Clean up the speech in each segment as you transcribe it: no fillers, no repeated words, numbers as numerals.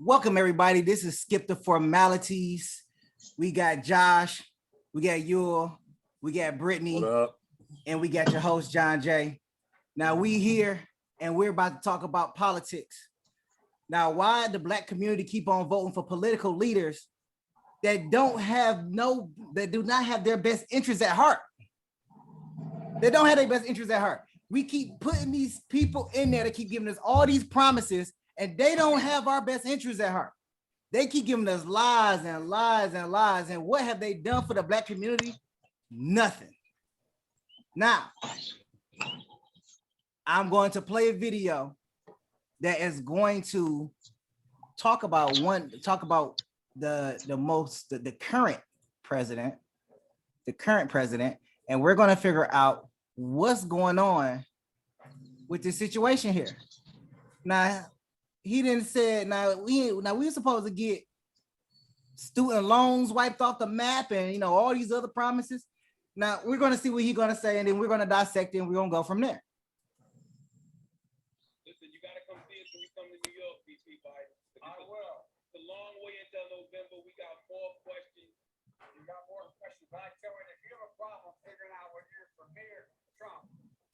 Welcome, everybody. This is Skip The Formalities. We got Josh, we got Yule, we got Brittany, and we got your host, John J. Now, we here, and we're about to talk about politics. Now, why the Black community keep on voting for political leaders that do not have their best interests at heart? They don't have their best interests at heart. We keep putting these people in there to keep giving us all these promises, and they don't have our best interests at heart. They keep giving us lies and lies and lies. And what have they done for the Black community? Nothing. Now, I'm going to play a video that is going to talk about the current president, and we're going to figure out what's going on with this situation here. Now, he didn't say, we were supposed to get student loans wiped off the map and, all these other promises. Now, we're going to see what he's going to say, and then we're going to dissect it, and we're going to go from there. Listen, you got to come see us when you come to New York, DC Biden. I will. It's a long way until November. We got more questions. You got more questions. But I tell you, if you have a problem figuring out whether you're for me or Trump,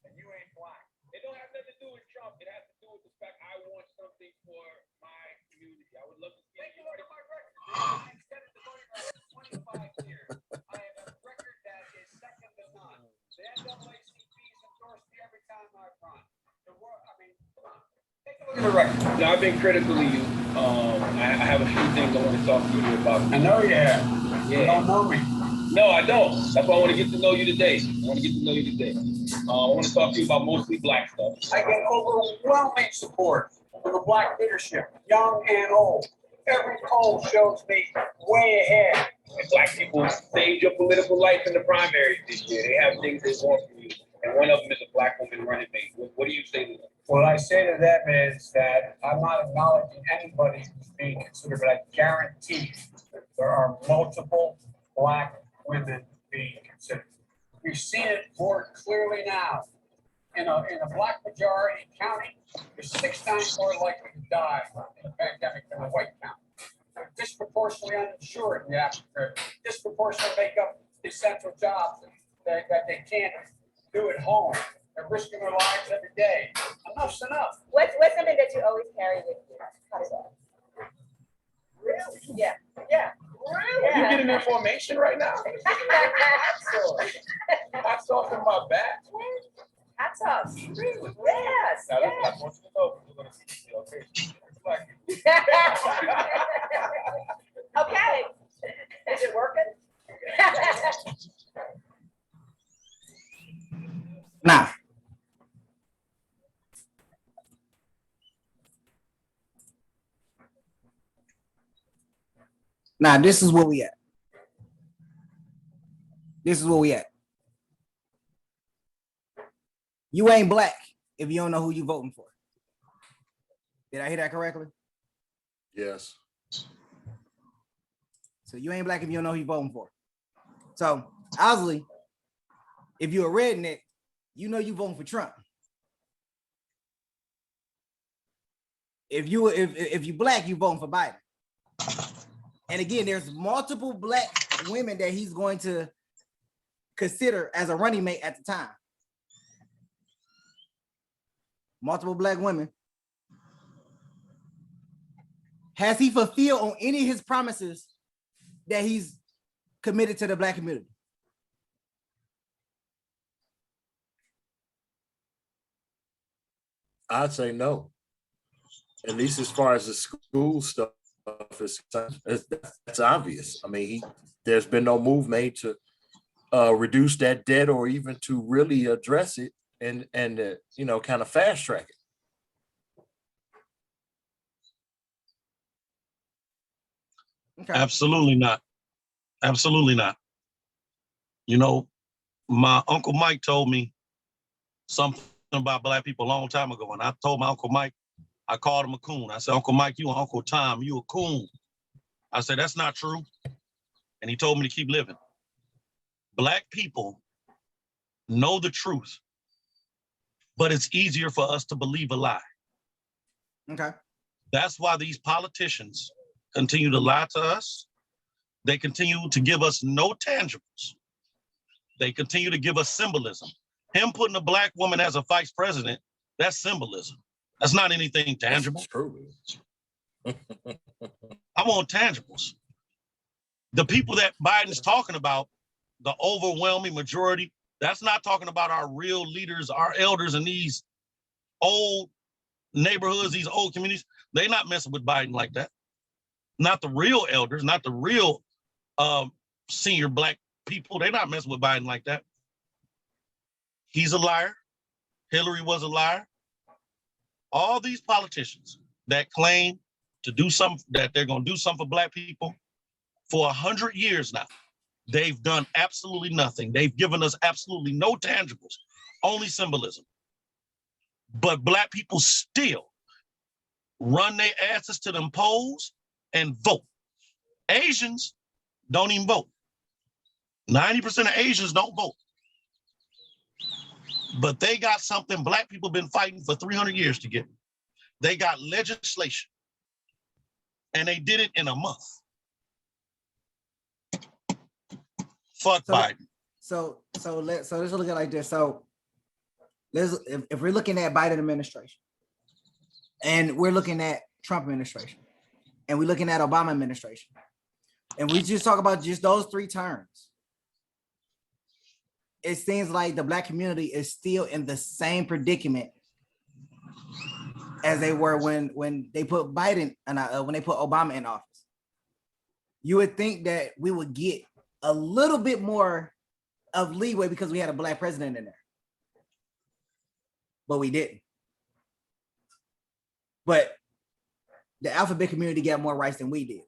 then you ain't Black. It don't have nothing to do with Trump. It has to do with the fact I want something for my community. I would love to see. Take a look at my record. I've extended the voting rights for 25 years. I have a record that is second to none. The NAACP's endorsed me every time I've run. The world, I mean, come on. Take a look at the record. Now, I've been critical of you. I have a few things I want to talk to you about. I know you have. Yeah. You don't know me. No, I don't. That's why I want to get to know you today. I want to talk to you about mostly Black stuff. I get overwhelming support from the Black leadership, young and old. Every poll shows me way ahead. And Black people saved your political life in the primaries this year. They have things they want from you. And one of them is a Black woman running mate. What do you say to them? What I say to them is that I'm not acknowledging anybody who's being considered, but I guarantee there are multiple Black women being considered. We've seen it more clearly now. In a Black majority county, you're 6 times more likely to die in a pandemic than a white county. They're disproportionately uninsured in the African, disproportionately make up essential jobs that they can't do at home. They're risking their lives every day. Enough's enough. What's something that you always carry with you? How does that? Really? Yeah. Really? Yeah. You getting information right now? Hot sauce in my back. Hot sauce. Really? Yes. Now, I want you to know, you're going to see me, okay? Okay. Is it working? Now, this is where we at. You ain't Black if you don't know who you voting for. Did I hear that correctly? Yes. So you ain't Black if you don't know who you voting for. So obviously, if you're a redneck, you know you voting for Trump. If you Black, you voting for Biden. And again, there's multiple Black women that he's going to consider as a running mate at the time. Multiple Black women. Has he fulfilled on any of his promises that he's committed to the Black community? I'd say no. At least as far as the school stuff is that's obvious. I mean, there's been no move made to reduce that debt or even to really address it and kind of fast track it. Okay. Absolutely not. My Uncle Mike told me something about Black people a long time ago, and I told my Uncle Mike, I called him a coon. I said, Uncle Mike, you and Uncle Tom, you a coon. I said, that's not true. And he told me to keep living. Black people know the truth, but it's easier for us to believe a lie. Okay. That's why these politicians continue to lie to us. They continue to give us no tangibles. They continue to give us symbolism. Him putting a black woman as a vice president, that's symbolism. That's not anything tangible. That's true. I want tangibles. The people that Biden's talking about, the overwhelming majority, that's not talking about our real leaders, our elders in these old neighborhoods, these old communities. They're not messing with Biden like that. Not the real elders, not the real senior black people. They're not messing with Biden like that. He's a liar. Hillary was a liar. All these politicians that claim to do something, that they're going to do something for black people for 100 years now, they've done absolutely nothing. They've given us absolutely no tangibles, only symbolism. But black people still run their asses to them polls and vote. Asians don't even vote. 90% of Asians don't vote. But they got something black people been fighting for 300 years to get. They got legislation. And they did it in a month. Fuck Biden. So let's look at it like this. So if we're looking at Biden administration, and we're looking at Trump administration, and we're looking at Obama administration, and we just talk about just those three terms, it seems like the black community is still in the same predicament as they were when they put Biden and when they put Obama in office. You would think that we would get a little bit more of leeway because we had a black president in there, but we didn't. But the alphabet community got more rights than we did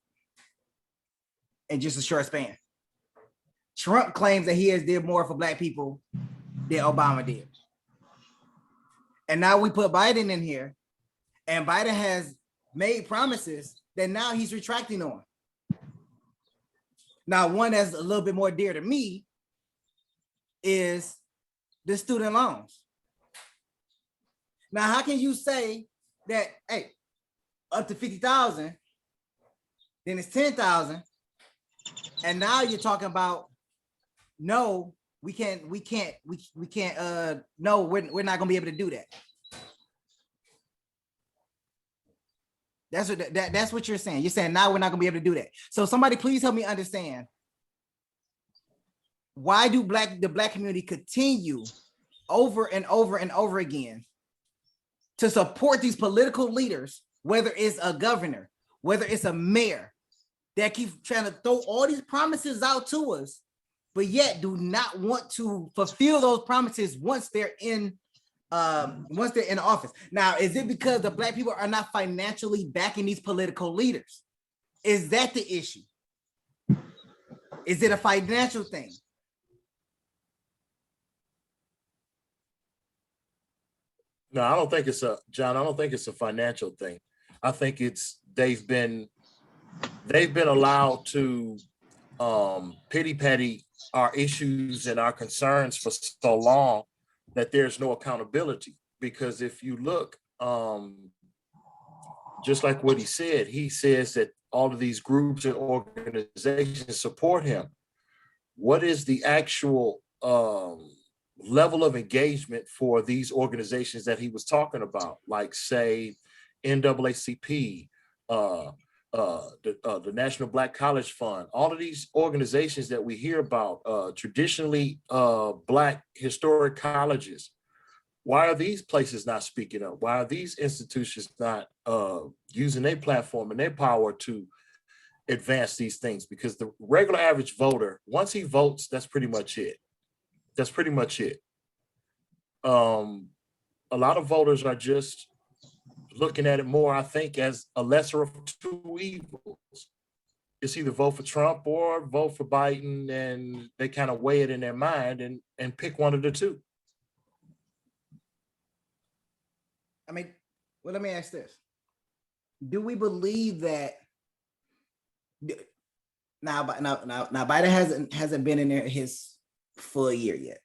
in just a short span. Trump claims that he has did more for black people than Obama did. And now we put Biden in here, and Biden has made promises that now he's retracting on. Now, one that's a little bit more dear to me is the student loans. Now, how can you say that, hey, up to 50,000, then it's 10,000, and now you're talking about, no, we can't, no, we're not gonna be able to do that. That's what you're saying. You're saying now we're not gonna be able to do that. So somebody please help me understand, why do the black community continue over and over and over again to support these political leaders, whether it's a governor, whether it's a mayor, that keep trying to throw all these promises out to us, but yet do not want to fulfill those promises once they're in office. Now, is it because the black people are not financially backing these political leaders? Is that the issue? Is it a financial thing? No, I don't think it's a financial thing. I think it's they've been allowed to pity-patty our issues and our concerns for so long that there's no accountability. Because if you look, just like what he says that all of these groups and organizations support him. What is the actual level of engagement for these organizations that he was talking about? Like, say, NAACP, the National Black College Fund, all of these organizations that we hear about, traditionally Black historic colleges. Why are these places not speaking up? Why are these institutions not using their platform and their power to advance these things? Because the regular average voter, once he votes, that's pretty much it. That's pretty much it. A lot of voters are just looking at it more, I think, as a lesser of two evils. It's either vote for Trump or vote for Biden, and they kind of weigh it in their mind and pick one of the two. I mean, well, let me ask this. Do we believe that now Biden hasn't been in there his full year yet?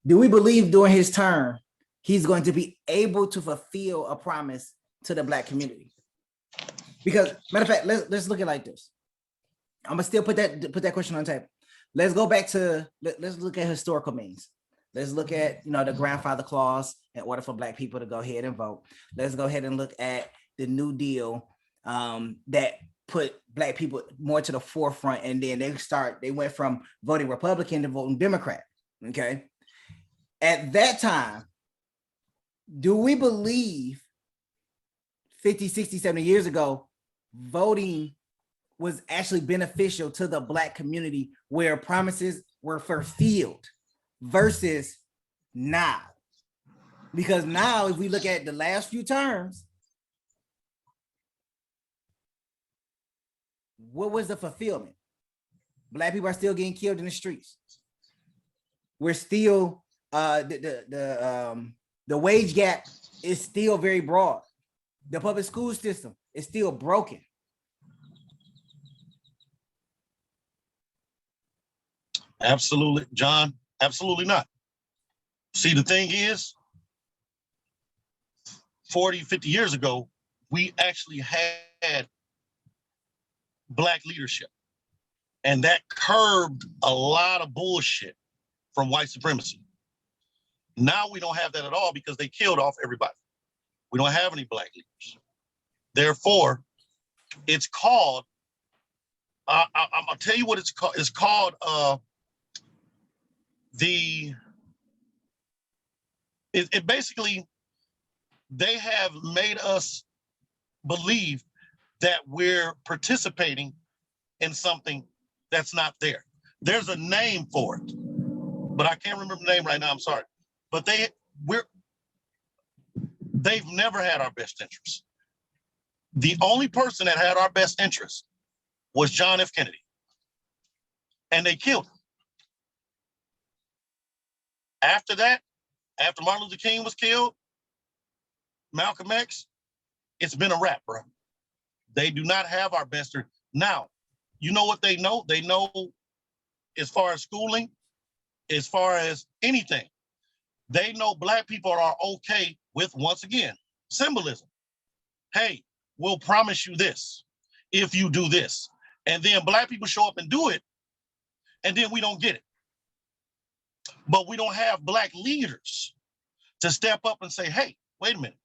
Do we believe during his term he's going to be able to fulfill a promise to the Black community? Because matter of fact, let's look at it like this. I'm gonna still put that question on the table. Let's go back to let's look at historical means. Let's look at the grandfather clause in order for Black people to go ahead and vote. Let's go ahead and look at the New Deal that put Black people more to the forefront, and then they went from voting Republican to voting Democrat. Okay. At that time, do we believe 50, 60, 70 years ago, voting was actually beneficial to the Black community where promises were fulfilled versus now? Because now, if we look at the last few terms, what was the fulfillment? Black people are still getting killed in the streets. We're still the wage gap is still very broad. The public school system is still broken. Absolutely, John. Absolutely not. See, the thing is, 40, 50 years ago, we actually had Black leadership. And that curbed a lot of bullshit from white supremacy. Now we don't have that at all because they killed off everybody. We don't have any Black leaders. Therefore, it's called, I'll tell you what it's called. It's called it basically, they have made us believe that we're participating in something that's not there. There's a name for it, but I can't remember the name right now. I'm sorry. But they've never had our best interests. The only person that had our best interest was John F. Kennedy. And they killed him. After that, after Martin Luther King was killed, Malcolm X, it's been a wrap, bro. They do not have our best interest. Now, you know what they know? They know as far as schooling, as far as anything, they know Black people are okay with, once again, symbolism. Hey, we'll promise you this if you do this. And then Black people show up and do it, and then we don't get it. But we don't have Black leaders to step up and say, hey, wait a minute.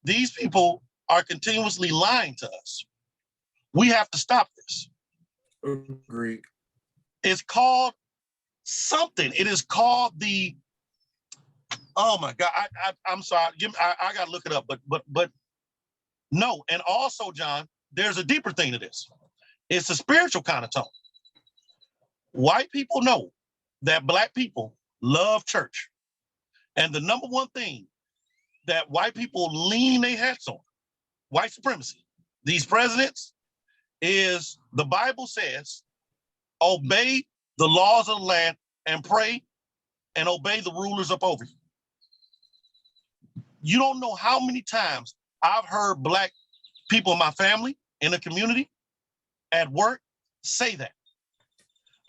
These people are continuously lying to us. We have to stop this. Agreed. It's called something. It is called the, oh my God, I'm sorry. I got to look it up, but no. And also, John, there's a deeper thing to this. It's a spiritual kind of tone. White people know that Black people love church. And the number one thing that white people lean their hats on, white supremacy, these presidents, is the Bible says, obey the laws of the land and pray and obey the rulers up over you. You don't know how many times I've heard Black people in my family, in the community, at work, say that.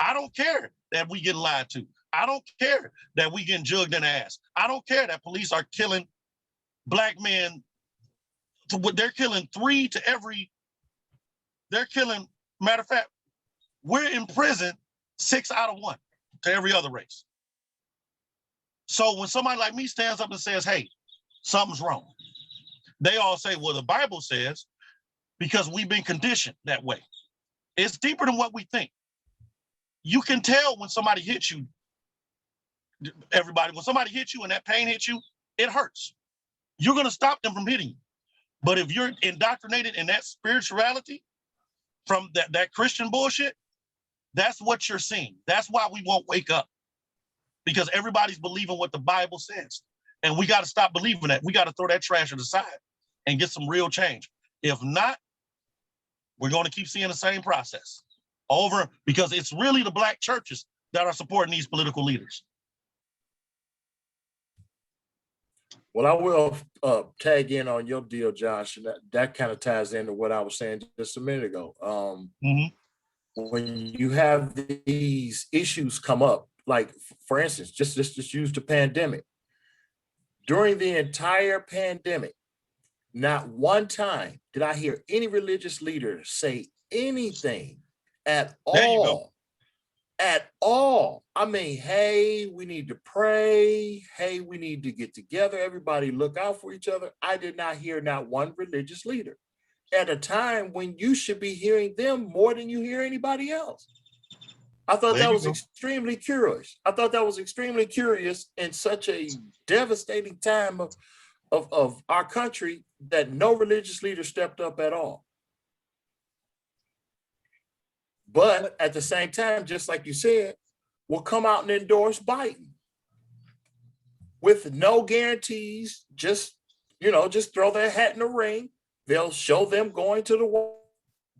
I don't care that we get lied to. I don't care that we get jugged in the ass. I don't care that police are killing Black men. They're killing 3 to every, they're killing, matter of fact, we're in prison 6 out of 1 to every other race. So when somebody like me stands up and says, hey, something's wrong, they all say, well, the Bible says, because we've been conditioned that way. It's deeper than what we think. You can tell when somebody hits you, everybody, when somebody hits you and that pain hits you, it hurts. You're going to stop them from hitting you. But if you're indoctrinated in that spirituality from that Christian bullshit, that's what you're seeing. That's why we won't wake up, because everybody's believing what the Bible says. And we got to stop believing that. We got to throw that trash to the side and get some real change. If not, we're going to keep seeing the same process over, because it's really the Black churches that are supporting these political leaders. Well, I will tag in on your deal, Josh, and that kind of ties into what I was saying just a minute ago. When you have these issues come up, like, for instance, just use the pandemic. During the entire pandemic, not one time did I hear any religious leader say anything at There you go. all. At all. I mean, hey, we need to pray. Hey, we need to get together. Everybody look out for each other. I did not hear not one religious leader at a time when you should be hearing them more than you hear anybody else. I thought There that you was go. extremely curious. I thought that was extremely curious in such a devastating time of our country that no religious leader stepped up at all. But at the same time, just like you said, will come out and endorse Biden with no guarantees. Just throw their hat in the ring. They'll show them going to the White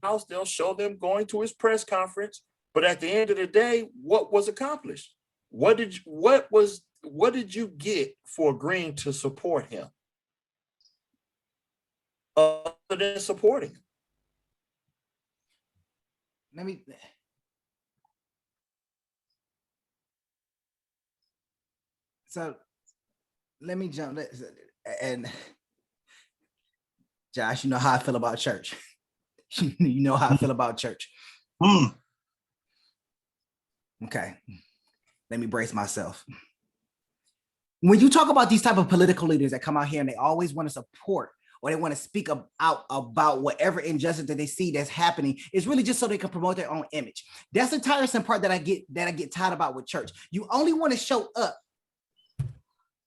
House. They'll show them going to his press conference. But at the end of the day, what was accomplished? What did you get for agreeing to support him? Other than supporting him. Let me jump. And Josh, you know how I feel about church. You know how I feel about church. Okay. Let me brace myself. When you talk about these type of political leaders that come out here and they always want to support or they want to speak out about whatever injustice that they see that's happening, it's really just so they can promote their own image. That's the tiresome part that I get tired about with church. You only want to show up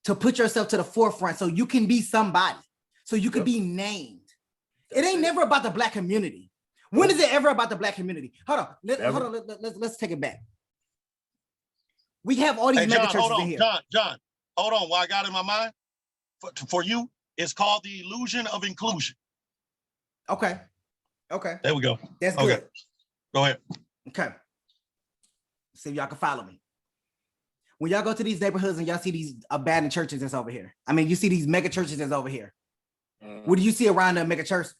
to put yourself to the forefront so you can be somebody, so you can be named. It ain't never about the Black community. When is it ever about the Black community? Hold on, let's take it back. We have all these mega churches in here. John, hold on. What I got in my mind for you, it's called the illusion of inclusion. Okay. There we go. That's good. Okay. Go ahead. Okay. See if y'all can follow me. When y'all go to these neighborhoods and y'all see these abandoned churches that's over here. I mean, you see these mega churches that's over here. What do you see around the mega churches?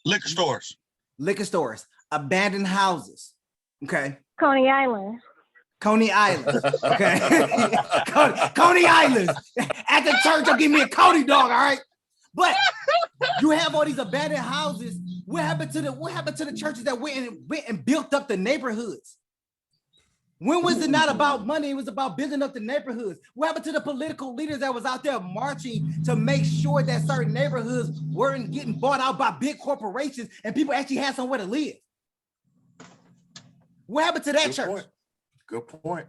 Liquor stores, abandoned houses. Okay. Coney Island. Okay. Coney Island. At the church, I'll give me a Coney dog, all right? But you have all these abandoned houses. What happened to the churches that went and built up the neighborhoods? When was it not about money? It was about building up the neighborhoods. What happened to the political leaders that was out there marching to make sure that certain neighborhoods weren't getting bought out by big corporations and people actually had somewhere to live? What happened to that church? Good point.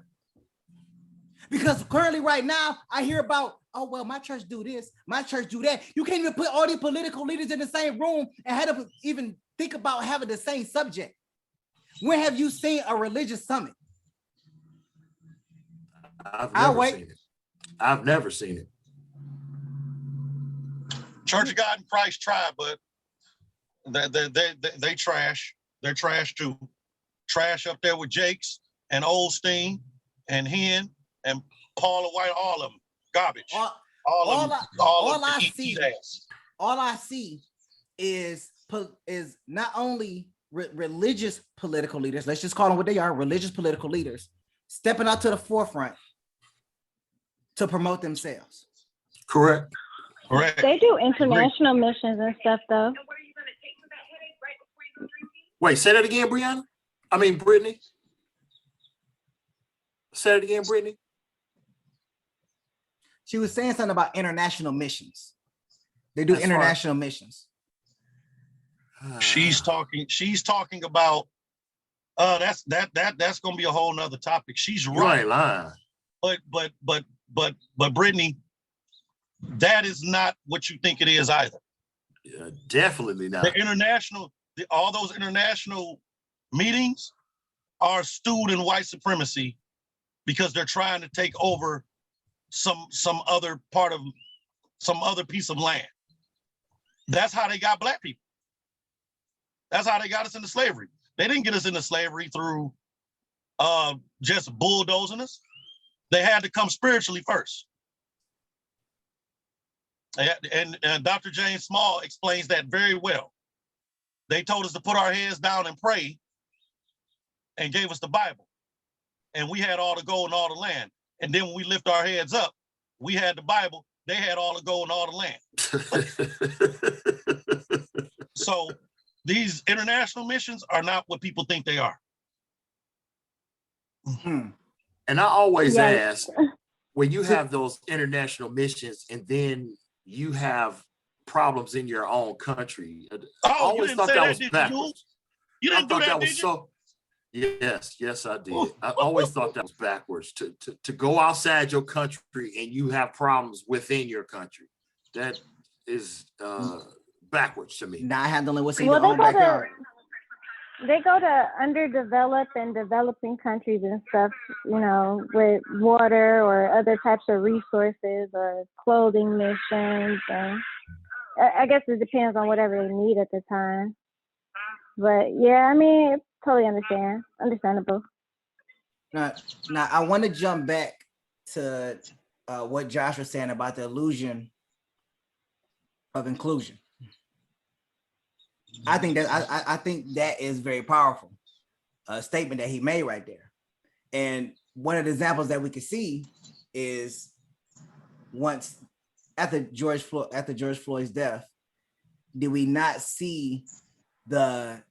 Because currently right now, I hear about, oh, well, my church do this, my church do that. You can't even put all these political leaders in the same room and have to even think about having the same subject. When have you seen a religious summit? I've never seen it. Church of God in Christ tried, but they trash. They're trash too. Trash up there with Jakes and Osteen and Hen and Paula White, all of them garbage. All I see is not only religious political leaders. Let's just call them what they are: religious political leaders stepping out to the forefront to promote themselves. Correct. They do international missions and stuff, though. Wait, say that again, Brittany. Say it again, Brittany. She was saying something about international missions. They do international missions. She's talking about that's gonna be a whole nother topic. She's right. You ain't lying. But Brittany, that is not what you think it is either. Yeah, definitely not. All those international meetings are stewed in white supremacy because they're trying to take over some other piece of land. That's how they got Black people. That's how they got us into slavery. They didn't get us into slavery through just bulldozing us. They had to come spiritually first. And Dr. James Small explains that very well. They told us to put our heads down and pray and gave us the Bible. And we had all the gold and all the land. And then when we lift our heads up, we had the Bible they had all the gold and all the land. So these international missions are not what people think they are. Hmm. And I always Yeah. ask, when you have those international missions and then you have problems in your own country, I Oh, you always didn't thought say that that, was did you? backwards. You I didn't do thought that, that was did you? so. Yes, I did. I always thought that was backwards. To go outside your country and you have problems within your country. That is backwards to me. Not handling what's in Well, your own backyard. they go to underdeveloped and developing countries and stuff, you know, with water or other types of resources or clothing missions. And I guess it depends on whatever they need at the time. But yeah, I mean, totally understandable. Now, I want to jump back to what Josh was saying about the illusion of inclusion. I think that is very powerful statement that he made right there. And one of the examples that we could see is once after George Floyd's death, did we not see the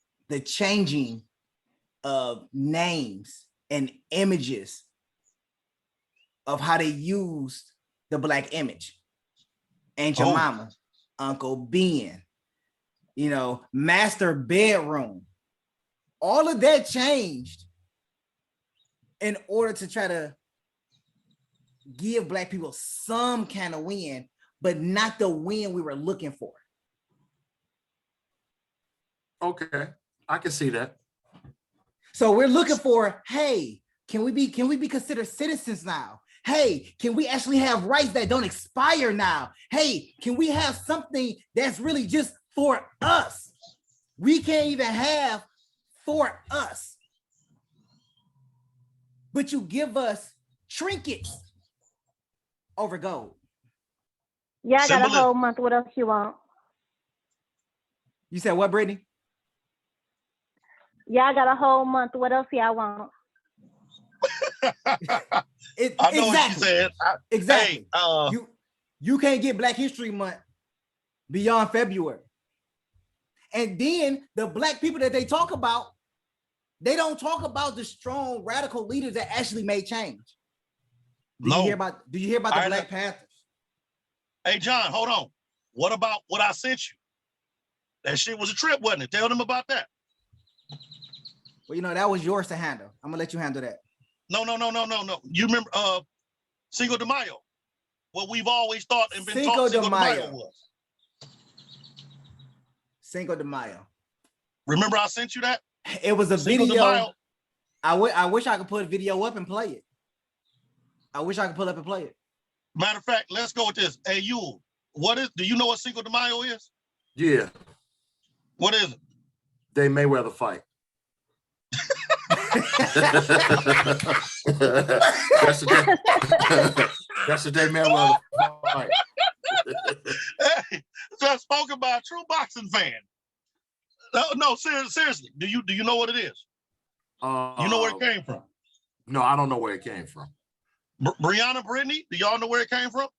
changing of names and images of how they used the Black image? Aunt Jemima, Uncle Ben, you know, master bedroom. All of that changed in order to try to give Black people some kind of win, but not the win we were looking for. Okay, I can see that. So we're looking for, hey, can we be considered citizens now? Hey, can we actually have rights that don't expire now? Hey, can we have something that's really just for us? We can't even have for us. But you give us trinkets over gold. Yeah, I got a Symbolism. whole month. What else you want? You said what, Brittany? Yeah, I got a whole month. What else y'all want? I know what you said. Exactly. Hey, you can't get Black History Month beyond February. And then the Black people that they talk about, they don't talk about the strong radical leaders that actually made change. Do you hear about the Black Panthers? Hey, John, hold on. What about what I sent you? That shit was a trip, wasn't it? Tell them about that. Well, you know, that was yours to handle. I'm gonna let you handle that. No. You remember Cinco de Mayo? What we've always thought and been taught Cinco de Mayo was. Cinco de Mayo. Remember I sent you that? It was a Cinco de video. Mayo. I wish I could put a video up and play it. I wish I could pull up and play it. Matter of fact, let's go with this. Hey, you, do you know what Cinco de Mayo is? Yeah. What is it? They Mayweather fight. That's the day Mayweather fight. Hey, that's spoken by a true boxing fan. No, seriously. Do you know what it is? You know where it came from? No, I don't know where it came from. Brianna, Brittany, do y'all know where it came from?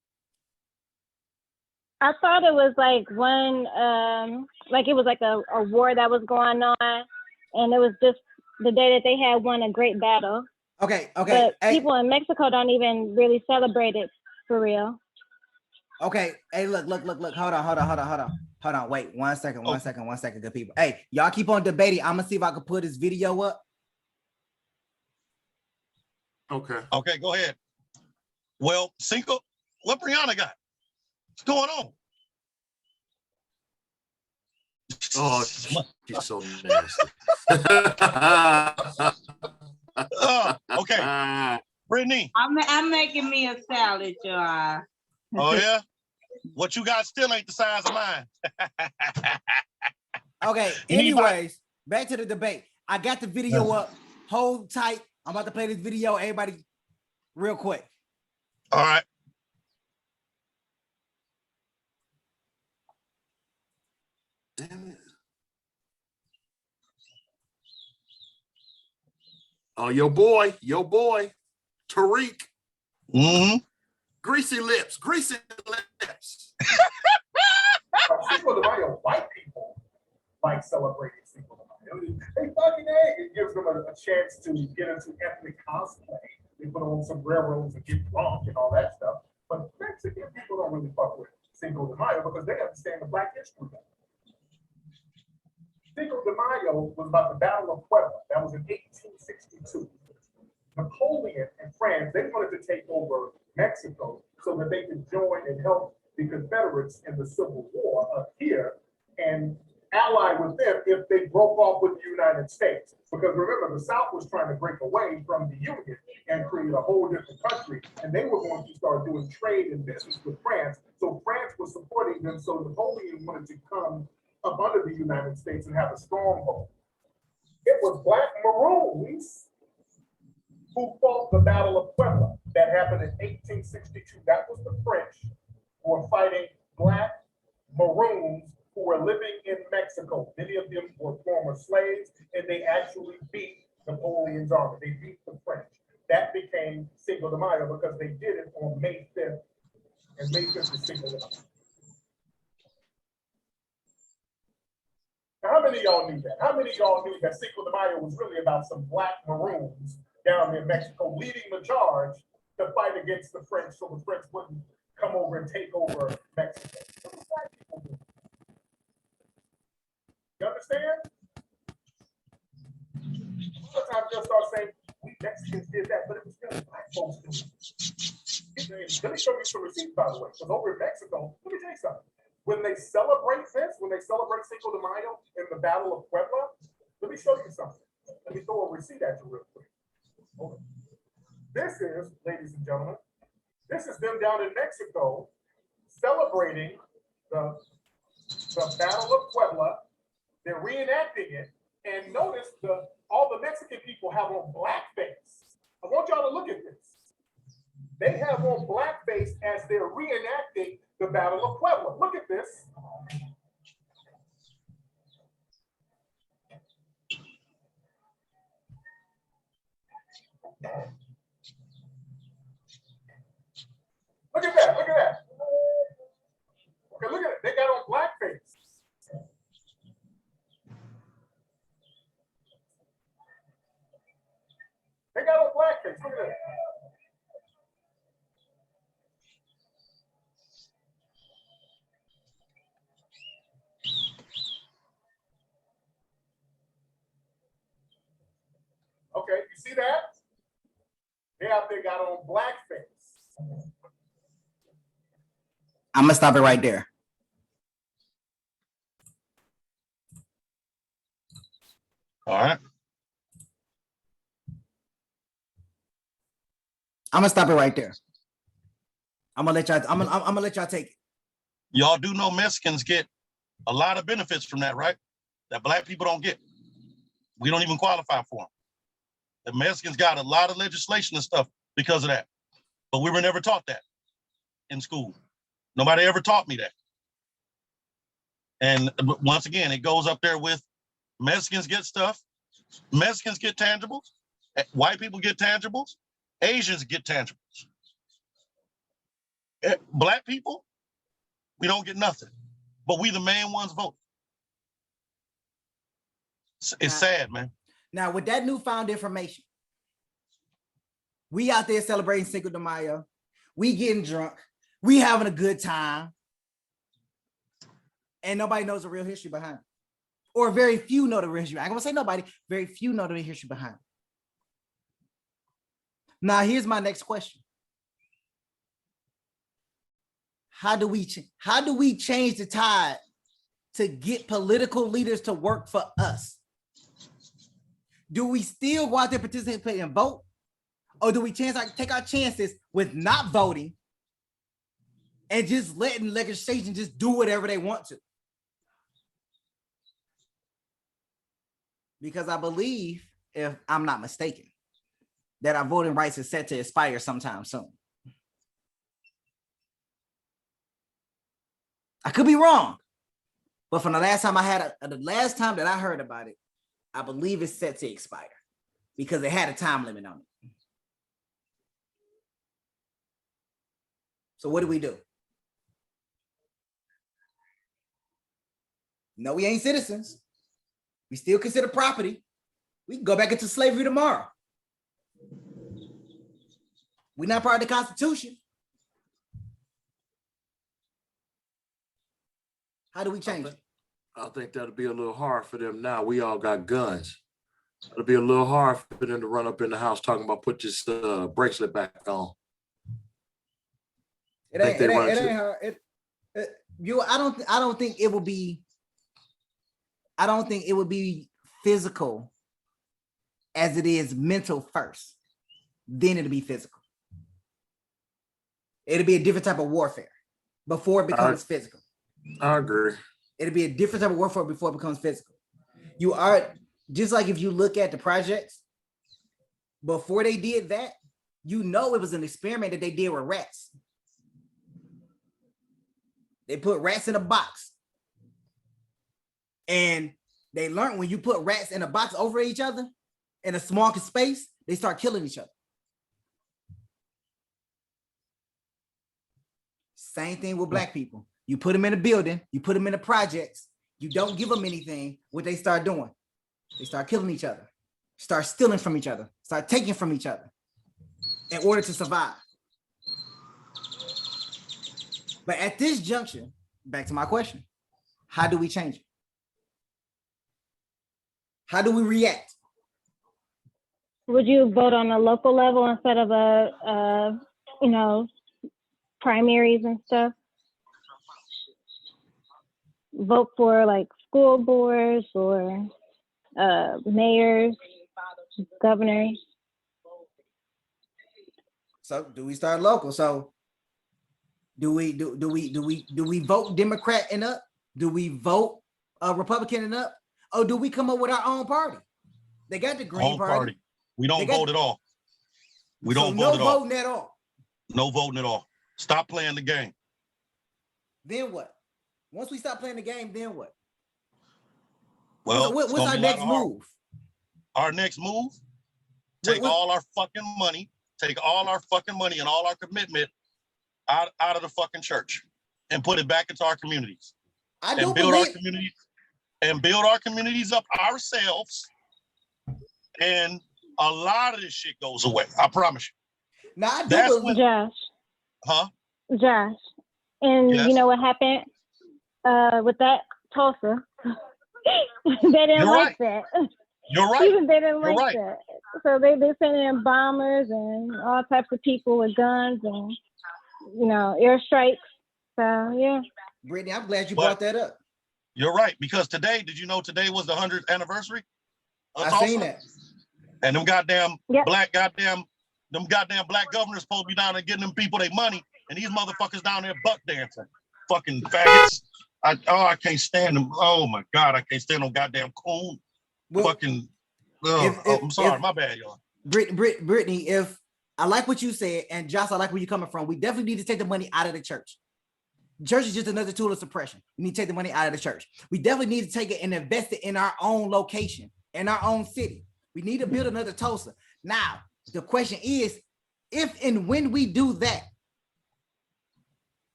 I thought it was like it was like a war that was going on, and it was just the day that they had won a great battle. Okay. But people in Mexico don't even really celebrate it for real. Okay. Hey, look. Hold on. Wait, one second, good people. Hey, y'all keep on debating. I'm gonna see if I can put this video up. Okay, go ahead. Well, Cinco, what Brianna got? What's going on? Oh, she's so nasty. Okay. Brittany. I'm making me a salad, y'all. Oh, yeah? What you got still ain't the size of mine. Okay, anyways, back to the debate. I got the video up. Hold tight. I'm about to play this video. Everybody, real quick. All right. Damn it. Oh, your boy, Tariq. Mm-hmm. Greasy lips, greasy lips. Cinco de Mayo, white people like celebrating Cinco de Mayo. They fucking A. It gives them a chance to get into ethnic cosplay. They put on some railroads and get drunk and all that stuff. But Mexican people don't really fuck with Cinco de Mayo because they understand the Black history. Cinco de Mayo was about the Battle of Puebla. That was in 1862. Napoleon and France, they wanted to take over Mexico so that they could join and help the Confederates in the Civil War up here and ally with them if they broke off with the United States. Because remember, the South was trying to break away from the Union and create a whole different country. And they were going to start doing trade and business with France. So France was supporting them. So Napoleon wanted to come up under the United States and have a stronghold. It was Black Maroons who fought the Battle of Puebla that happened in 1862. That was the French who were fighting Black Maroons who were living in Mexico. Many of them were former slaves, and they actually beat Napoleon's army. They beat the French. That became Cinco de Mayo because they did it on May 5th, and May 5th is Cinco de Mayo. Now, how many of y'all knew that? How many of y'all knew that Cinco de Mayo was really about some Black Maroons down in Mexico leading the charge to fight against the French so the French wouldn't come over and take over Mexico? What was Black people doing? You understand? Sometimes they'll start saying, we Mexicans did that, but it was really Black folks doing it. Let me show you some receipts, by the way, because over in Mexico, let me tell you something. When they celebrate this, when they celebrate Cinco de Mayo in the Battle of Puebla, let me show you something. Let me throw a receipt at you real quick. Okay. This is, ladies and gentlemen, this is them down in Mexico celebrating the Battle of Puebla. They're reenacting it, and notice all the Mexican people have on blackface. I want y'all to look at this. They have on blackface as they're reenacting the Battle of Puebla. Look at this. Look at that, look at that. Okay, look at it. They got on blackface. They got on blackface. Look at that. Okay, you see that? They out there got on blackface. I'm gonna stop it right there. All right. I'm gonna stop it right there. I'm gonna let y'all take it. Y'all do know Mexicans get a lot of benefits from that, right? That Black people don't get. We don't even qualify for them. The Mexicans got a lot of legislation and stuff because of that. But we were never taught that in school. Nobody ever taught me that. And once again, it goes up there with Mexicans get stuff. Mexicans get tangibles. White people get tangibles. Asians get tangibles. Black people, we don't get nothing. But we the main ones voting. It's sad, man. Now, with that newfound information, we out there celebrating Cinco de Mayo. We getting drunk. We having a good time. And nobody knows the real history behind it. Or very few know the real history. I'm going to say nobody. Very few know the real history behind it. Now, here's my next question. How do we change the tide to get political leaders to work for us? Do we still go out there, participate and vote? Or do we take our chances with not voting and just letting legislation just do whatever they want to? Because I believe, if I'm not mistaken, that our voting rights is set to expire sometime soon. I could be wrong, but from the last time that I heard about it, I believe it's set to expire because it had a time limit on it. So what do? No, we ain't citizens. We still consider property. We can go back into slavery tomorrow. We're not part of the Constitution. How do we change it? I think that'll be a little hard for them now. We all got guns. It'll be a little hard for them to run up in the house talking about put this bracelet back on. It ain't hard. I don't think it will be. I don't think it would be physical as it is mental first. Then it'll be physical. It'll be a different type of warfare before it becomes physical. I agree. It'll be a different type of warfare before it becomes physical. You are just like if you look at the projects, before they did that, you know it was an experiment that they did with rats. They put rats in a box. And they learned when you put rats in a box over each other in a small space, they start killing each other. Same thing with black people. You put them in a building, you put them in the projects, you don't give them anything. What they start doing? They start killing each other, start stealing from each other, start taking from each other in order to survive. But at this junction, back to my question, how do we change it? How do we react? Would you vote on a local level instead of primaries and stuff? Vote for like school boards or mayors, governors. So do we start local? So do we vote Democrat and up? Do we vote Republican and up? Or do we come up with our own party? They got the Green Party. We don't vote at all. We don't vote at all. No voting at all. No voting at all. Stop playing the game. Then what? Once we stop playing the game, then what? Well, what's our next move? Our next move? Take all our fucking money and all our commitment out of the fucking church and put it back into our communities. Build our communities up ourselves, and a lot of this shit goes away. I promise you. Now I do believe. Josh, and yes. You know what happened with that Tulsa? They didn't like that. You're right. Even they didn't like that. So they sending in bombers and all types of people with guns and airstrikes. So yeah. Brittany, I'm glad you brought that up. You're right, because did you know today was the 100th anniversary? I seen that. And them goddamn black governors supposed to be down there getting them people their money, and these motherfuckers down there buck dancing. Fucking faggots. I can't stand them. Oh my God, I can't stand them goddamn coon. I'm sorry, my bad, y'all. Brittany, if I like what you said, and Josh, I like where you're coming from, we definitely need to take the money out of the church. The church is just another tool of suppression. We need to take the money out of the church. We definitely need to take it and invest it in our own location, in our own city. We need to build another Tulsa. Now, the question is, if and when we do that,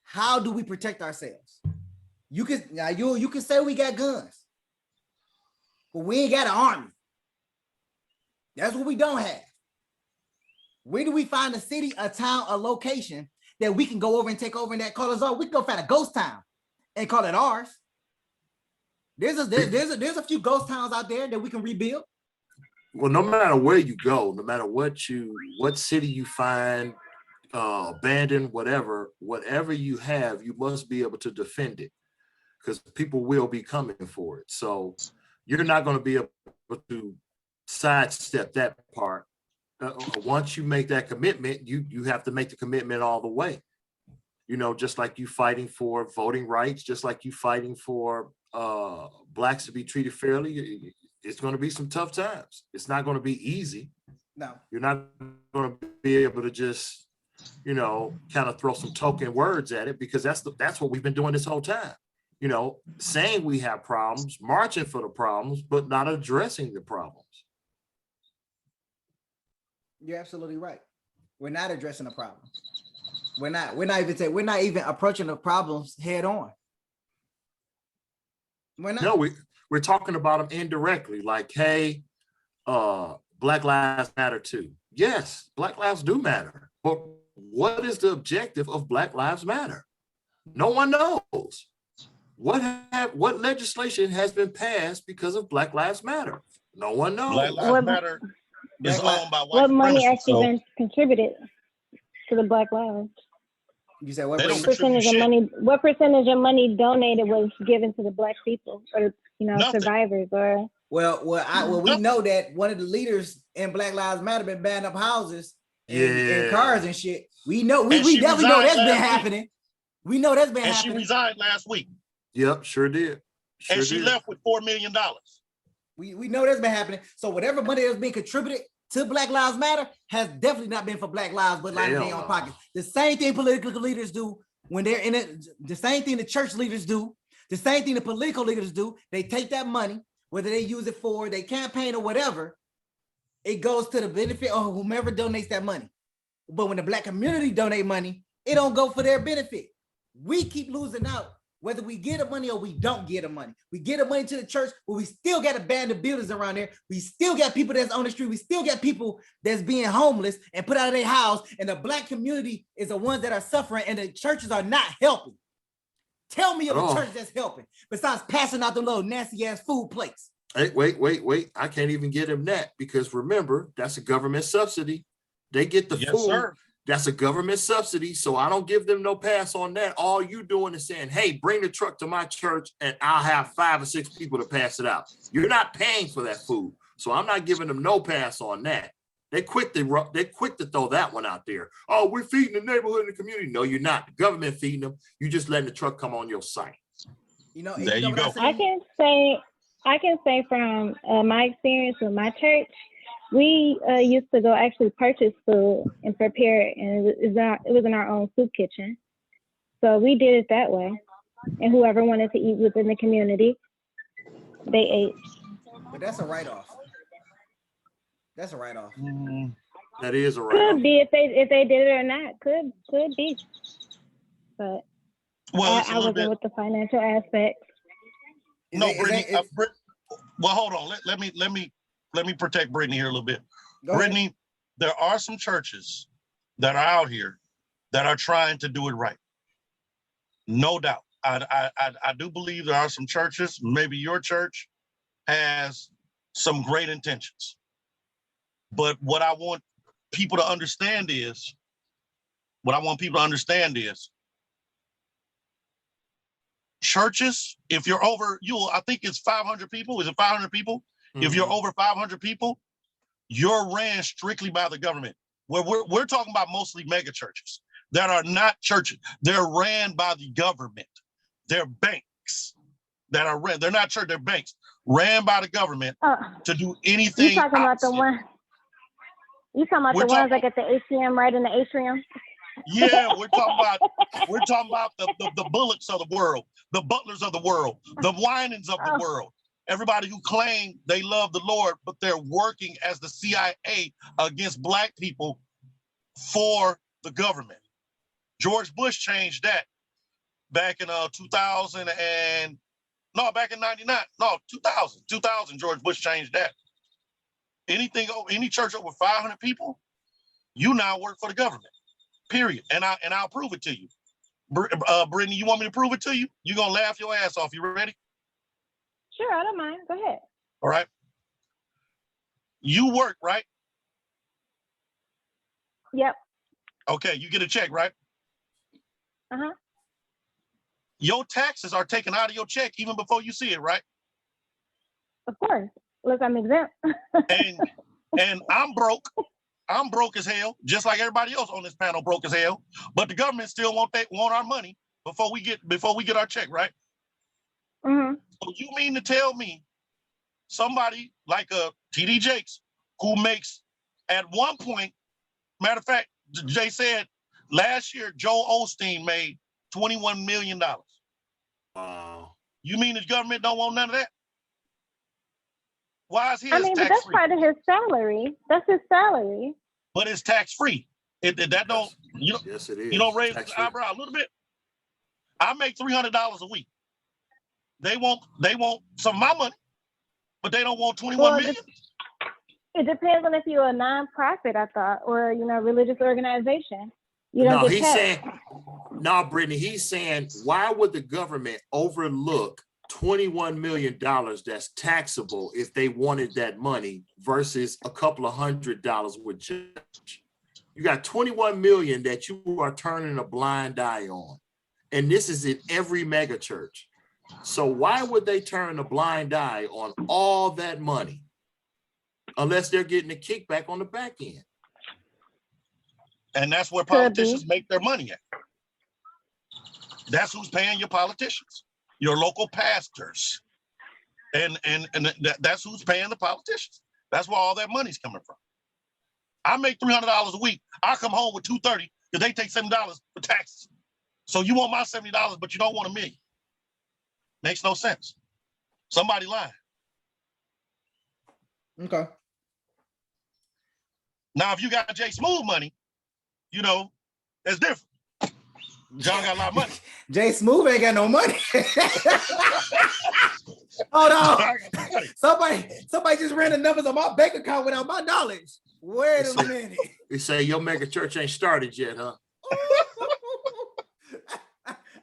how do we protect ourselves? You can say we got guns, but we ain't got an army. That's what we don't have. Where do we find a city, a town, a location that we can go over and take over and that call us ours? We can go find a ghost town and call it ours. There's a few ghost towns out there that we can rebuild. Well, no matter where you go, no matter what city you find, abandoned, whatever you have, you must be able to defend it, because people will be coming for it. So you're not going to be able to sidestep that part. Once you make that commitment, you have to make the commitment all the way. Just like you fighting for voting rights, just like you fighting for blacks to be treated fairly. It's going to be some tough times. It's not going to be easy. No, you're not going to be able to just, kind of throw some token words at it, because that's what we've been doing this whole time. Saying we have problems, marching for the problems, but not addressing the problems. You're absolutely right. We're not addressing the problem. We're not even approaching the problems head on. We're not. No, we're talking about them indirectly, like, hey, Black Lives Matter too. Yes, Black lives do matter. But what is the objective of Black Lives Matter? No one knows. What legislation has been passed because of Black Lives Matter? No one knows. Black Lives Matter is owned by white What money supremacists, actually been contributed to the Black lives? You said what? They don't Percentage of shit. money? What percentage of money donated was given to the Black people, or Nothing. survivors, or? Well, we know that one of the leaders in Black Lives Matter been banning up houses and cars and shit. We know we definitely know that's been happening. We know that's been happening. And she resigned last week. Yep, sure did. And she left with $4 million. We know that's been happening. So whatever money that's being contributed to Black Lives Matter has definitely not been for Black lives, but like their own pockets. The same thing political leaders do when they're in it. The same thing the church leaders do. The same thing the political leaders do. They take that money, whether they use it for their campaign or whatever, it goes to the benefit of whomever donates that money. But when the Black community donate money, it don't go for their benefit. We keep losing out, whether we get the money or we don't get the money. We get the money to the church, but we still got abandoned buildings around there. We still got people that's on the street. We still got people that's being homeless and put out of their house. And the Black community is the ones that are suffering, and the churches are not helping. Tell me of a church that's helping besides passing out the little nasty ass food plates. Hey, wait. I can't even get him that, because remember, that's a government subsidy. They get the food. Sir. That's a government subsidy. So I don't give them no pass on that. All you doing is saying, hey, bring the truck to my church and I'll have 5 or 6 people to pass it out. You're not paying for that food. So I'm not giving them no pass on that. They quick to throw that one out there. Oh, we're feeding the neighborhood and the community. No, you're not. The government feeding them. You just letting the truck come on your site. There you go. I can say from my experience with my church, we used to go actually purchase food and prepare it, and it was in our own soup kitchen. So we did it that way, and whoever wanted to eat within the community, they ate. But that's a write-off. That's a write-off. That is a write-off. Could be if they did it or not. Could be. But I wasn't with the financial aspect. No, Brittany. Well, hold on. Let me protect Brittany here a little bit. Brittany, there are some churches that are out here that are trying to do it right. No doubt. I do believe there are some churches, maybe your church has some great intentions. But what I want people to understand is, churches, if you're over, I think it's 500 people. Is it 500 people? Mm-hmm. If you're over 500 people, you're ran strictly by the government. We're talking about mostly mega churches that are not churches. They're ran by the government. They're banks that are ran. They're not church. They're banks ran by the government to do anything. You talking about the one? You talking about the ones that get the ATM right in the atrium? Yeah, we're talking about the Bullocks of the world, the Butlers of the world, the Winans of the world. Everybody who claim they love the Lord, but they're working as the CIA against Black people for the government. George Bush changed that back in 2000 and back in 99. No, 2000. George Bush changed that. Any church over 500 people, you now work for the government. Period. And I'll prove it to you. Brittany, you want me to prove it to you? You're gonna laugh your ass off. You ready? Sure, I don't mind. Go ahead. All right. You work, right? Yep. Okay, you get a check, right? Uh-huh. Your taxes are taken out of your check even before you see it, right? Of course. Look, I'm exempt. and I'm broke. I'm broke as hell, just like everybody else on this panel broke as hell. But the government still want our money before we get our check, right? Mm-hmm. So you mean to tell me somebody like a TD Jakes who makes at one point, matter of fact, Jay said last year Joel Osteen made $21 million. Wow. You mean the government don't want none of that? Why is his but that's part of his salary. That's his salary. But it's tax-free. That don't, you know, Yes, it is. you don't raise the Tax-free. eyebrow a little bit. I make $300 a week. They want some of my money, but they don't want 21 million. It depends on if you're a nonprofit, I thought, or religious organization. You don't No, get he's taxed. saying, no, Brittany, he's saying, why would the government overlook $21 million that's taxable if they wanted that money versus a couple of $100 with judge? You got 21 million that you are turning a blind eye on. And this is in every mega church. So why would they turn a blind eye on all that money unless they're getting a kickback on the back end? And that's where politicians make their money at. That's who's paying your politicians, your local pastors. And that's who's paying the politicians. That's where all that money's coming from. I make $300 a week. I come home with $230 because they take $70 for taxes. So you want my $70, but you don't want $1 million. Makes no sense. Somebody lying. Okay. Now, if you got Jay Smooth money, that's different. John got a lot of money. Jay Smooth ain't got no money. Hold on. Somebody just ran the numbers on my bank account without my knowledge. Wait a minute. They say your mega church ain't started yet, huh?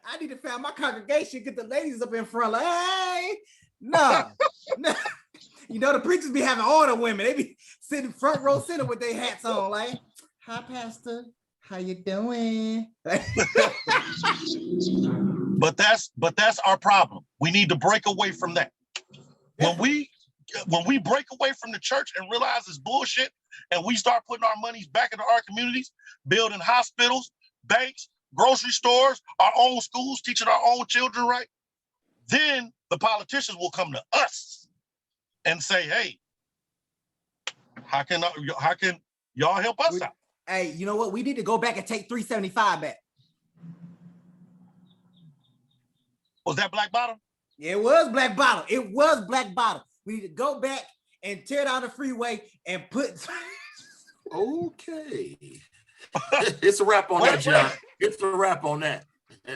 I need to find my congregation, get the ladies up in front, like, hey, no. The preachers be having all the women. They be sitting front row center with their hats on, like, hi, Pastor. How you doing? But that's our problem. We need to break away from that. When we break away from the church and realize it's bullshit, and we start putting our monies back into our communities, building hospitals, banks, grocery stores, our own schools, teaching our own children right, then the politicians will come to us and say, hey, how can y'all help us out? Hey, you know what? We need to go back and take 375 back. Was that Black Bottom? It was Black Bottom. It was Black Bottom. We need to go back and tear down the freeway and put. Okay. It's a wrap on that, John. It's a wrap on that.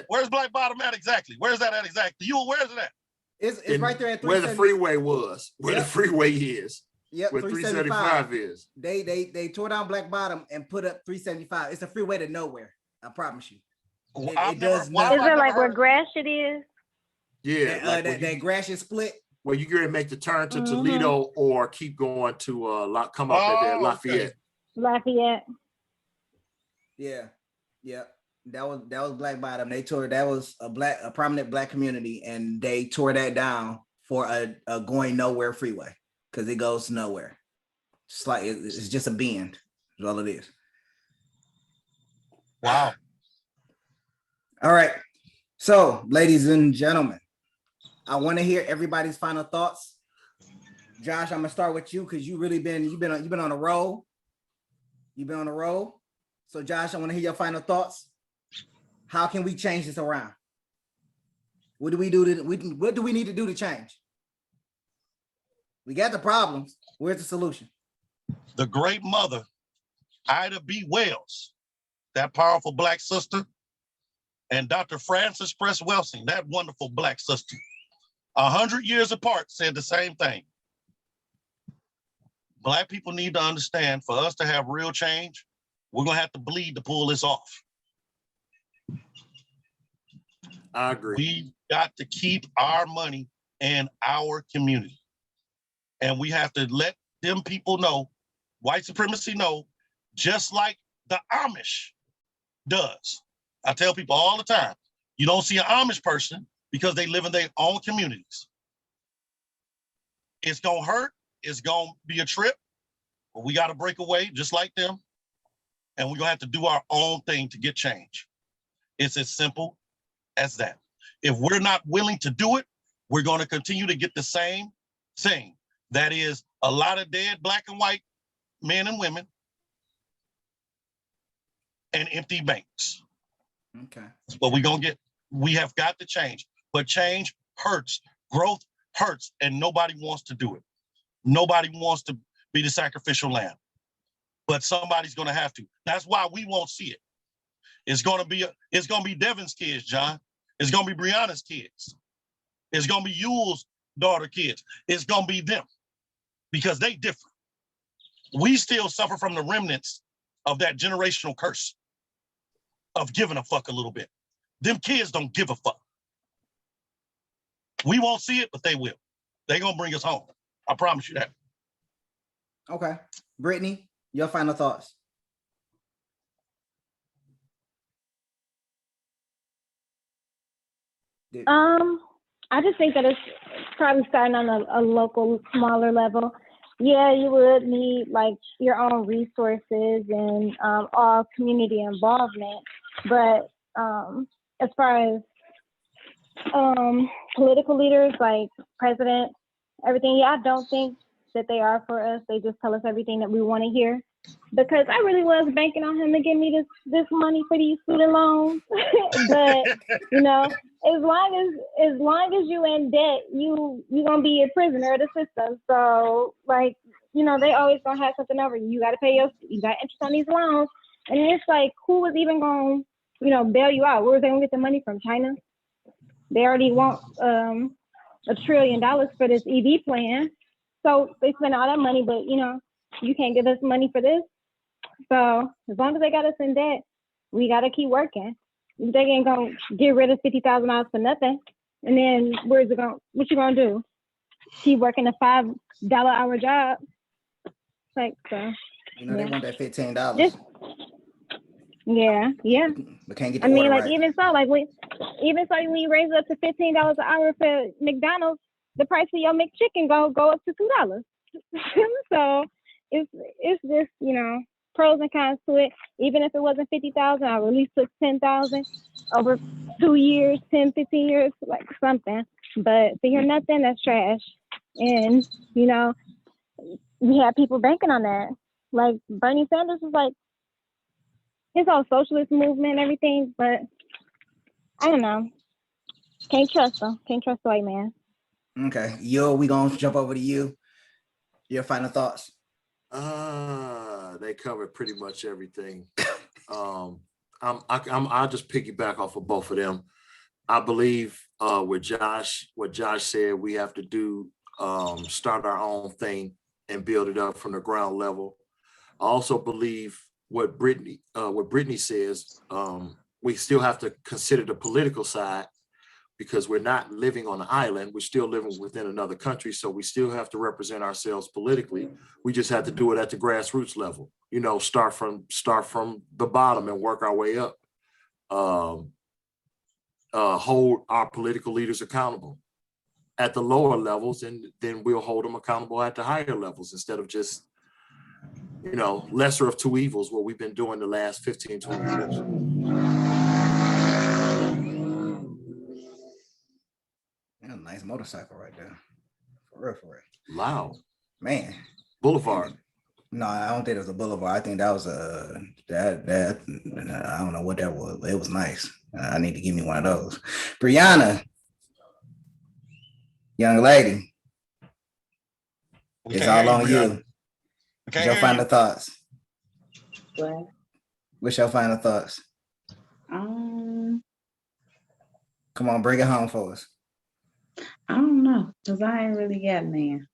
Where's Black Bottom at exactly? Where's that at exactly? Where's it at? It's right there at 375. Where the freeway was, the freeway is. Yep, where 375 is. They tore down Black Bottom and put up 375. It's a freeway to nowhere. I promise you. It does not. Is it like where Gratiot is? Yeah, that Gratiot split. Where you gonna make the turn to Toledo or keep going to come up at that Lafayette. Lafayette. Yeah. That was Black Bottom. They tore. That was a prominent Black community, and they tore that down for a going nowhere freeway because it goes nowhere. It's just a bend. That's all it is. Wow. All right. So, ladies and gentlemen, I want to hear everybody's final thoughts. Josh, I'm gonna start with you because you've been on a roll. You've been on a roll. So, Josh, I want to hear your final thoughts. How can we change this around? What do we need to do to change? We got the problems. Where's the solution? The great mother, Ida B. Wells, that powerful Black sister, and Dr. Frances Press Welsing, that wonderful Black sister, 100 years apart, said the same thing. Black people need to understand, for us to have real change, we're gonna have to bleed to pull this off. I agree. We got to keep our money in our community. And we have to let them people know, white supremacy know, just like the Amish does. I tell people all the time, you don't see an Amish person because they live in their own communities. It's gonna hurt, it's gonna be a trip, but we gotta break away just like them. And we're gonna have to do our own thing to get change. It's as simple as that. If we're not willing to do it, we're gonna continue to get the same thing. That is a lot of dead Black and white men and women and empty banks. Okay. But we have got to change. But change hurts, growth hurts, and nobody wants to do it. Nobody wants to be the sacrificial lamb. but somebody's going to have to. That's why we won't see it. It's going to be Devin's kids, John. It's going to be Brianna's kids. It's going to be Yule's daughter kids. It's going to be them because they different. We still suffer from the remnants of that generational curse of giving a fuck a little bit. Them kids don't give a fuck. We won't see it, but they will. They're going to bring us home. I promise you that. Okay. Brittany, your final thoughts. I just think that it's probably starting on a local, smaller level. Yeah, you would need like your own resources and all community involvement. But as far as political leaders like president, everything, yeah, I don't think that they are for us. They just tell us everything that we want to hear. Because I really was banking on him to give me this money for these student loans. But you know, as long as you in debt, you gonna be a prisoner of the system. So like, you know, they always gonna have something over you. You gotta pay you got interest on these loans. And it's like, who was even gonna, you know, bail you out? Where was they gonna get the money from? China? They already want $1 trillion for this EV plan. So they spend all that money, but you know, you can't give us money for this. So as long as they got us in debt, we gotta keep working. They ain't gonna get rid of $50,000 for nothing. And then what you gonna do? Keep working a $5 hour job? Like, so. You know, they want that $15. Yeah. But can't get the I mean, order like, right. even so when you raise it up to $15 an hour for McDonald's, the price of your McChicken go up to $2. So it's just, you know, pros and cons to it. Even if it wasn't 50,000, I would at least took 10,000 over 2 years, 10, 15 years, like something. But to hear nothing, that's trash. And, you know, we have people banking on that. Like Bernie Sanders was like, his whole socialist movement and everything, but I don't know. Can't trust them. Can't trust the white man. Okay. We gonna jump over to you. Your final thoughts. They covered pretty much everything. I'll just piggyback off of both of them. I believe what Josh said, we have to do, start our own thing and build it up from the ground level. I also believe what Brittany says, we still have to consider the political side because we're not living on an island. We're still living within another country. So we still have to represent ourselves politically. We just have to do it at the grassroots level, you know, start from the bottom and work our way up. Hold our political leaders accountable at the lower levels, and then we'll hold them accountable at the higher levels instead of just, you know, lesser of two evils, what we've been doing the last 15, 20 years. Yeah, nice motorcycle right there. For real. Loud. Man. Boulevard. No, I don't think it was a boulevard. I think that was that I don't know what that was, but it was nice. I need to give me one of those. Brianna, young lady, it's all on you. What's your final thoughts? What? What's your final thoughts? Come on, bring it home for us. I don't know, cause I ain't really got none.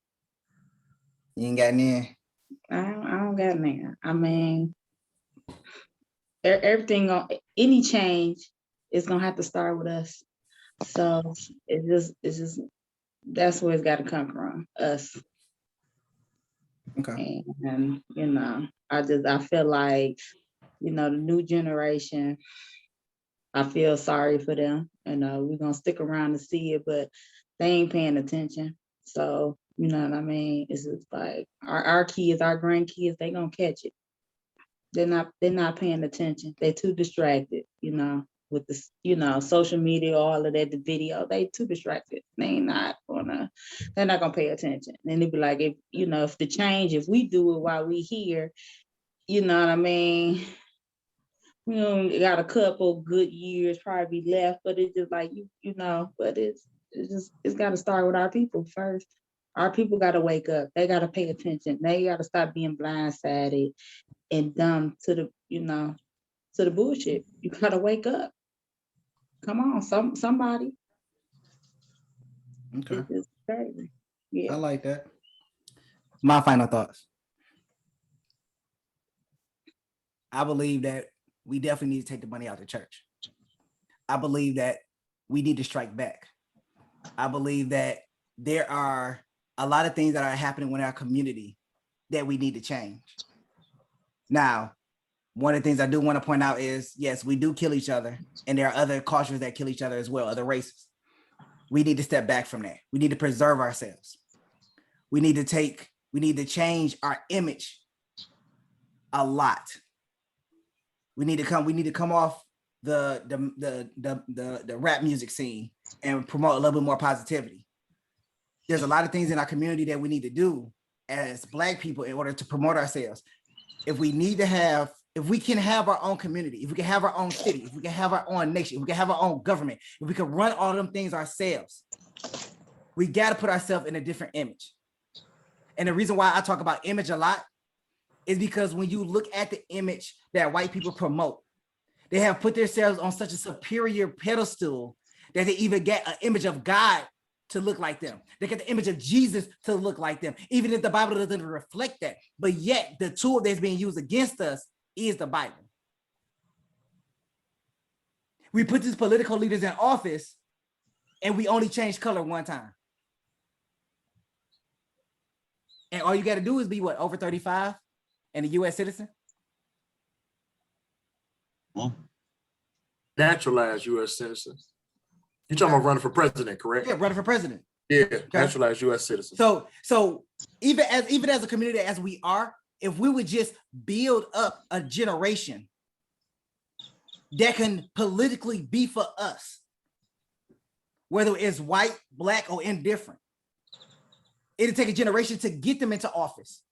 You ain't got any? I don't got none. I mean, everything any change is gonna have to start with us. So it's just that's where it's got to come from, us. Okay. And you know, I feel like, you know, the new generation, I feel sorry for them. You know, we're gonna stick around to see it, but they ain't paying attention. So, you know what I mean? It's just like our kids, our grandkids, they gonna catch it. They're not paying attention. They're too distracted, you know, with this, you know, social media, all of that, the video, they too distracted. They're not gonna pay attention. And it'd be like, if we do it while we here, you know what I mean? We only got a couple good years probably left, but it's just like, you know, but it's got to start with our people first. Our people got to wake up. They got to pay attention. They got to stop being blindsided and dumb to the, to the bullshit. You gotta wake up. Come on, somebody. Okay. This is crazy. Yeah. I like that. My final thoughts. I believe that we definitely need to take the money out of the church. I believe that we need to strike back. I believe that there are a lot of things that are happening in our community that we need to change. Now, one of the things I do want to point out is, yes, we do kill each other, and there are other cultures that kill each other as well, other races. We need to step back from that. We need to preserve ourselves. We need to change our image a lot. We need to come off the rap music scene and promote a little bit more positivity. There's a lot of things in our community that we need to do as Black people in order to promote ourselves. If we can have our own community, if we can have our own city, if we can have our own nation, if we can have our own government, if we can run all of them things ourselves, we got to put ourselves in a different image. And the reason why I talk about image a lot is because when you look at the image that white people promote, they have put themselves on such a superior pedestal that they even get an image of God to look like them. They get the image of Jesus to look like them, even if the Bible doesn't reflect that. But yet the tool that's being used against us is the Bible. We put these political leaders in office and we only change color one time. And all you got to do is be what, over 35 and a US citizen? Naturalized U.S. citizen. You're talking about running for president, correct? Yeah, running for president. Yeah, naturalized U.S. citizen. So even as a community as we are, if we would just build up a generation that can politically be for us, whether it's white, Black, or indifferent, it'll take a generation to get them into office,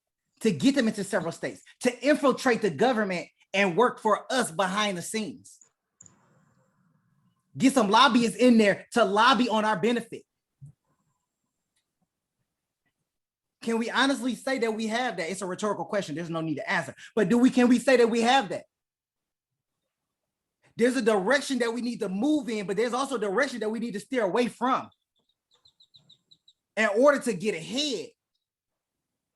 to get them into several states, to infiltrate the government and work for us behind the scenes. Get some lobbyists in there to lobby on our benefit. Can we honestly say that we have that? It's a rhetorical question. There's no need to answer. But can we say that we have that? There's a direction that we need to move in, but there's also a direction that we need to steer away from in order to get ahead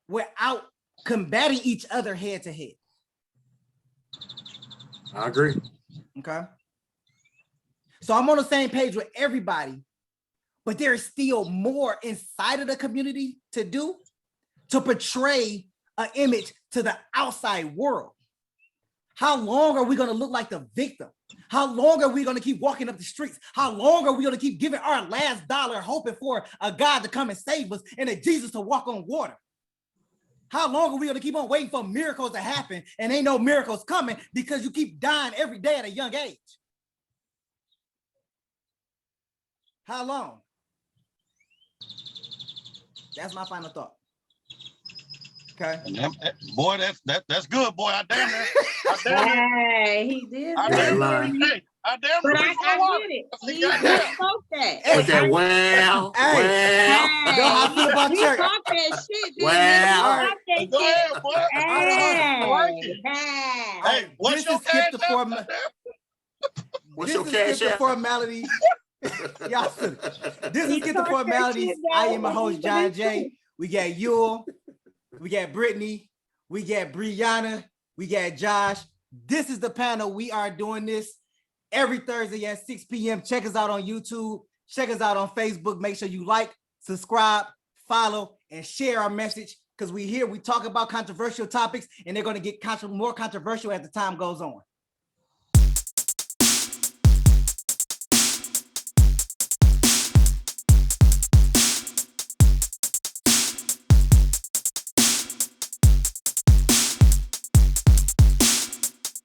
without combating each other head to head. I agree. Okay. So I'm on the same page with everybody, but there is still more inside of the community to do to portray an image to the outside world. How long are we going to look like the victim? How long are we going to keep walking up the streets? How long are we going to keep giving our last dollar, hoping for a God to come and save us and a Jesus to walk on water? How long are we going to keep on waiting for miracles to happen and ain't no miracles coming because you keep dying every day at a young age? How long? That's my final thought. Okay. Boy, that's good, boy. I damn near. Hey, he did. I that. damn near. Hey, I damn But near. I get it. He spoke that. With that well. You know how I feel about He church. spoke that shit. Well. He Go ahead, boy. Hey, what's your cash app? What's your cash Skip the app? Formalities. Y'all, this is Skip the Formalities. I am my host, John J. We got Yule, we got Brittany, we got Brianna, we got Josh. This is the panel. We are doing this every Thursday at 6 p.m. Check us out on YouTube. Check us out on Facebook. Make sure you like, subscribe, follow, and share our message, because we talk about controversial topics, and they're going to get more controversial as the time goes on.